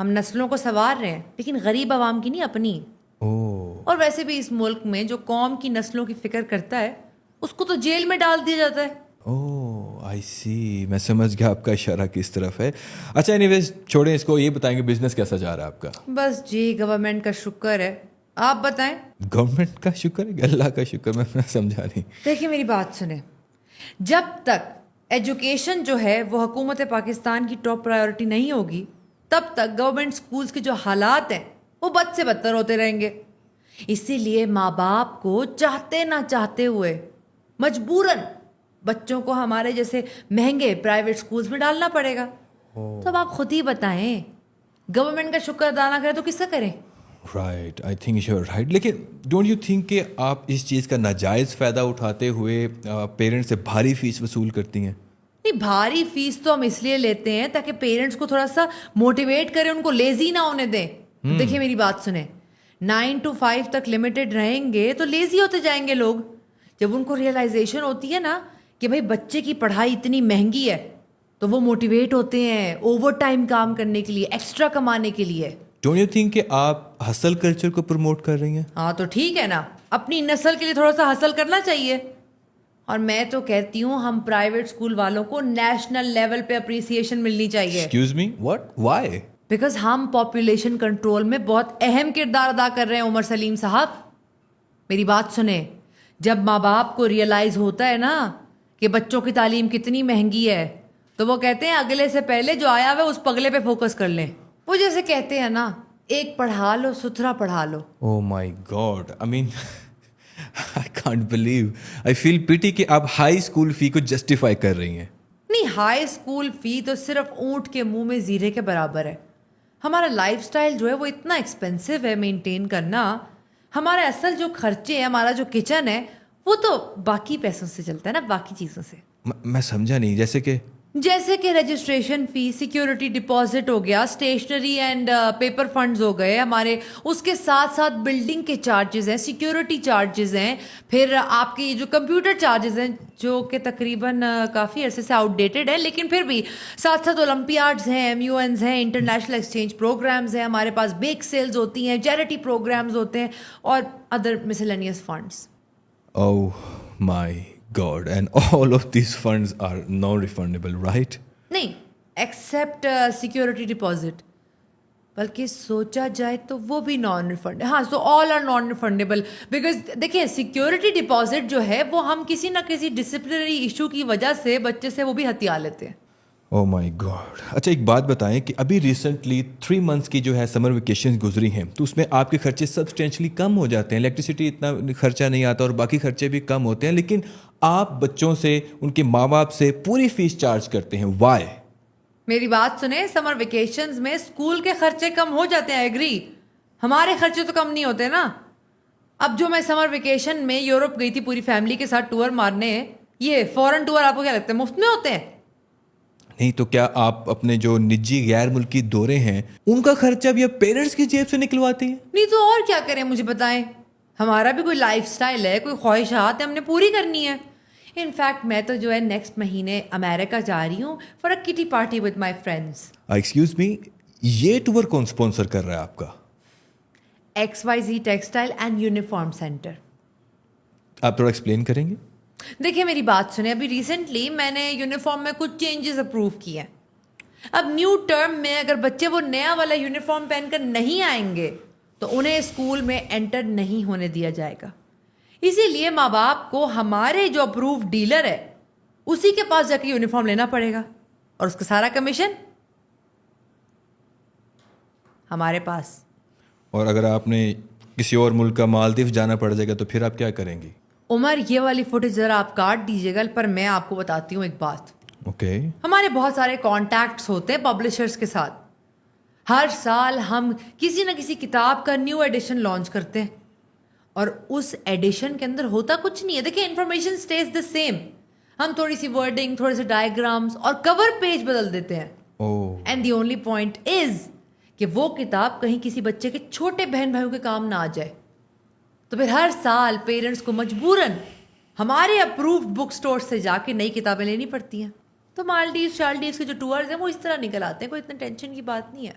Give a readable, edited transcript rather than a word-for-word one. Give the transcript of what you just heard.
ہم نسلوں کو سنوار رہے ہیں لیکن غریب عوام کی نہیں، اپنی. اور ویسے بھی اس ملک میں جو قوم کی نسلوں کی فکر کرتا ہے اس کو تو جیل میں ڈال دیا جاتا ہے. آئی سی، میں سمجھ گیا آپ کا اشارہ کس طرف ہے. اچھا اینی ویز چھوڑیں اس کو، یہ بتائیں گے بزنس کیسا جا رہا ہے آپ کا؟ بس جی گورنمنٹ کا شکر ہے. آپ بتائیں. گورنمنٹ کا شکر ہے کہ اللہ کا شکر؟ میں سمجھا نہیں. دیکھیں میری بات سنیں، جب تک ایجوکیشن جو ہے وہ حکومت پاکستان کی ٹاپ پرائیورٹی نہیں ہوگی تب تک گورنمنٹ سکولز کے جو حالات ہیں وہ بد سے بدتر ہوتے رہیں گے. اسی لیے ماں باپ کو چاہتے نہ چاہتے ہوئے مجبوراً بچوں کو ہمارے جیسے مہنگے پرائیویٹ سکولز میں ڈالنا پڑے گا. تو اب آپ خود ہی بتائیں، گورنمنٹ کا شکر ادا نہ کرے تو کس سے کریں؟ Right, I think you are right. لیکن ڈونٹ یو تھنک کہ آپ اس چیز کا ناجائز فائدہ اٹھاتے ہوئے پیرنٹس سے بھاری فیس وصول کرتی ہیں؟ نہیں، بھاری فیس تو ہم اس لیے لیتے ہیں تاکہ پیرنٹس کو تھوڑا سا موٹیویٹ کریں، ان کو لیزی نہ ہونے دیں. دیکھیں میری بات سنیں، 9 to 5 تک لمیٹڈ رہیں گے تو لیزی ہوتے جائیں گے لوگ. جب ان کو ریئلائزیشن ہوتی ہے نا کہ بھائی بچے کی پڑھائی اتنی مہنگی ہے تو وہ موٹیویٹ ہوتے ہیں اوور ٹائم کام کرنے کے لیے، ایکسٹرا کمانے کے لیے. ڈونٹ یو تھنک کہ آپ ہسل کلچر کو پروموٹ کر رہی ہیں؟ ہاں تو ٹھیک ہے نا، اپنی نسل کے لیے تھوڑا سا حاصل کرنا چاہیے. اور میں تو کہتی ہوں ہم پرائیویٹ اسکول والوں کو نیشنل لیول پہ اپریسیشن ملنی چاہیے. Excuse me, what? Why? Because ہم پاپولیشن کنٹرول میں بہت اہم کردار ادا کر رہے ہیں عمر سلیم صاحب. میری بات سنیں، جب ماں باپ کو ریئلائز ہوتا ہے نا کہ بچوں کی تعلیم کتنی مہنگی ہے تو وہ کہتے ہیں اگلے سے پہلے جو آیا ہوا اس پگلے پہ فوکس کر لیں. وہ جیسے کہتے ہیں نا، ایک پڑھا لو ستھرا پڑھا لو. Oh my god, I mean I can't believe, I feel pity کہ آپ ہائی اسکول فی کو جسٹیفائی کر رہی ہیں. نہیں، ہائی اسکول فی تو صرف اونٹ کے منہ میں زیرے کے برابر ہے. ہمارا لائف سٹائل جو ہے وہ اتنا ایکسپینسو ہے مینٹین کرنا. ہمارا اصل جو خرچے ہیں، ہمارا جو کچن ہے وہ تو باقی پیسوں سے چلتا ہے نا، باقی چیزوں سے. میں سمجھا نہیں. جیسے کہ رجسٹریشن فی، سیکیورٹی ڈپازٹ ہو گیا، اسٹیشنری اینڈ پیپر فنڈز ہو گئے ہمارے، اس کے ساتھ ساتھ بلڈنگ کے چارجز ہیں، سیکیورٹی چارجز ہیں، پھر آپ کی جو کمپیوٹر چارجز ہیں جو کہ تقریباً کافی عرصے سے آؤٹ ڈیٹڈ ہے لیکن پھر بھی، ساتھ ساتھ اولمپیاڈز ہیں، MUNs ہیں، انٹرنیشنل ایکسچینج پروگرامز ہیں، ہمارے پاس بیک سیلز ہوتی ہیں، چیریٹی پروگرامز ہوتے ہیں اور other miscellaneous funds. Oh my God, and all of these funds are non-refundable, right? نہیں، ایکسیپٹ سیکیورٹی ڈپازٹ، بلکہ سوچا جائے تو وہ بھی نان ریفنڈ. ہاں، سو آل آر نان ریفنڈیبل. بیکاز دیکھیں سیکیورٹی ڈپازٹ جو ہے وہ ہم کسی نہ کسی ڈسپلنری ایشو کی وجہ سے بچے سے وہ بھی ہتھیا لیتے ہیں. Oh my God. اچھا ایک بات بتائیں کہ ابھی ریسنٹلی 3 months کی جو ہے سمر ویکیشن گزری ہیں تو اس میں آپ کے خرچے سبسٹینشلی کم ہو جاتے ہیں. الیکٹریسٹی اتنا خرچہ نہیں آتا اور باقی خرچے بھی کم ہوتے ہیں، لیکن آپ بچوں سے، ان کے ماں باپ سے پوری فیس چارج کرتے ہیں. وائی؟ میری بات سنیں، سمر ویکیشنز میں اسکول کے خرچے کم ہو جاتے ہیں، ایگری. ہمارے خرچے تو کم نہیں ہوتے نا. اب جو میں سمر ویکیشن میں یورپ گئی تھی پوری فیملی کے ساتھ ٹور مارنے، یہ فورن ٹور آپ کو کیا لگتا ہے مفت میں ہوتے ہیں؟ نہیں تو کیا آپ اپنے جو نجی غیر ملکی دورے ہیں ان کا خرچہ بھی آپ پیرنٹس کی جیب سے نکلواتی ہیں؟ نہیں تو اور کیا کریں، مجھے بتائیں. ہمارا بھی کوئی لائف سٹائل ہے، کوئی خواہشات ہے، ہم نے پوری کرنی ہے. انفیکٹ میں تو جو ہے نیکسٹ مہینے امریکہ جا رہی ہوں فار اے کٹی party with my friends. Excuse me, یہ ٹور کون اسپانسر کر رہا ہے آپ کا؟ XYZ textile and uniform centre. آپ تھوڑا ایکسپلین کریں گے؟ دیکھیں میری بات سنیں، ابھی ریسنٹلی میں نے یونیفارم میں کچھ چینجز اپروو کیے ہیں. اب نیو ٹرم میں اگر بچے وہ نیا والا یونیفارم پہن کر نہیں آئیں گے تو انہیں اسکول میں انٹر نہیں ہونے دیا جائے گا. اسی لیے ماں باپ کو ہمارے جو اپرووڈ ڈیلر ہے اسی کے پاس جا کے یونیفارم لینا پڑے گا اور اس کا سارا کمیشن ہمارے پاس. اور اگر آپ نے کسی اور ملک کا مالدیف جانا پڑ جائے گا تو پھر آپ کیا کریں گی؟ عمر یہ والی فوٹیج ذرا آپ کاٹ دیجیے گا، پر میں آپ کو بتاتی ہوں ایک بات. اوکے. ہمارے بہت سارے کانٹیکٹس ہوتے ہیں پبلشرز کے ساتھ. ہر سال ہم کسی نہ کسی کتاب کا نیو ایڈیشن لانچ کرتے ہیں اور اس ایڈیشن کے اندر ہوتا کچھ نہیں ہے. دیکھیں انفارمیشن اسٹیز دا سیم، ہم تھوڑی سی ورڈنگ، تھوڑے سے ڈائیگرامس اور کور پیج بدل دیتے ہیں. And the only point is کہ وہ کتاب کہیں کسی بچے کے چھوٹے بہن بھائیوں کے کام نہ آ جائے. تو پھر ہر سال پیرنٹس کو مجبوراً ہمارے اپرووڈ بک اسٹور سے جا کے نئی کتابیں لینی پڑتی ہیں. تو مالڈیوز شالڈیوز کے جو ٹورز ہیں وہ اس طرح نکل آتے ہیں، کوئی اتنا ٹینشن کی بات نہیں ہے.